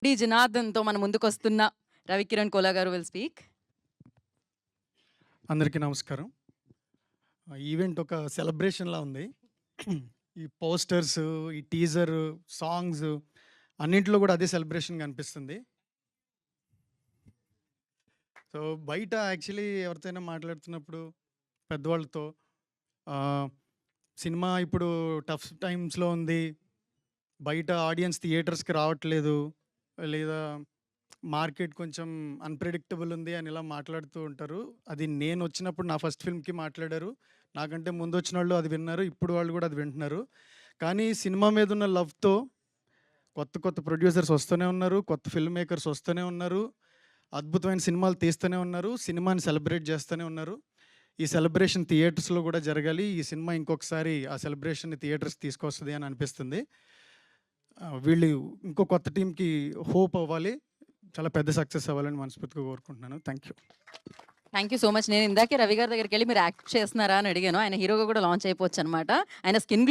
D జనార్దన్‌తో మన ముందుకొస్తున్న రవికిరణ్ కోలా గారు will speak. అందరికీ నమస్కారం. ఈవెంట్ ఒక సెలబ్రేషన్‌లా ఉంది. ఈ పోస్టర్స్, ఈ టీజర్, సాంగ్స్ అన్నింటిలో కూడా అదే సెలబ్రేషన్‌గా అనిపిస్తుంది. సో, బయట యాక్చువల్లీ ఎవరితోనైనా మాట్లాడుతున్నప్పుడు పెద్దవాళ్ళతో సినిమా ఇప్పుడు టఫ్ టైమ్స్‌లో ఉంది. బయట ఆడియన్స్ థియేటర్స్‌కి రావట్లేదు. లేదా మార్కెట్ కొంచెం అన్‌ప్రెడిక్టబుల్ ఉంది అని ఇలా మాట్లాడుతూ ఉంటారు. అది నేనొచ్చినప్పుడు నా ఫస్ట్ ఫిల్మ్‌కి మాట్లాడారు. నాకంటే ముందొచ్చినోళ్ళు అది విన్నారు. ఇప్పుడు వాళ్ళు కూడా అది వింటున్నారు. కానీ సినిమా మీదున్న లవ్‌తో కొత్త కొత్త ప్రొడ్యూసర్స్ వస్తూనే ఉన్నారు. కొత్త ఫిల్మ్ మేకర్స్ వస్తూనే ఉన్నారు. అద్భుతమైన సినిమాలు తీస్తూనే ఉన్నారు. సినిమాని సెలబ్రేట్ చేస్తూనే ఉన్నారు. ఈ సెలబ్రేషన్ థియేటర్స్‌లో కూడా జరగాలి. ఈ సినిమా ఇంకొకసారి ఆ సెలబ్రేషన్‌ని థియేటర్స్‌కి తీసుకొస్తది అని అనిపిస్తుంది. వీళ్ళు ఇంకో కొత్త టీమ్‌కి హోప్ అవ్వాలి. చాలా పెద్ద సక్సెస్ అవ్వాలని మనస్ఫూర్తిగా కోరుకుంటున్నాను. Thank you. Thank you so much. నేను ఇందాకే రవి గారి దగ్గరికెళ్ళి మీరు యాక్ట్ చేస్తున్నారా అని అడిగాను. ఆయన హీరోగా కూడా లాంచ్ అయిపోవచ్చనమాట. ఆయన స్కిన్ గ్లో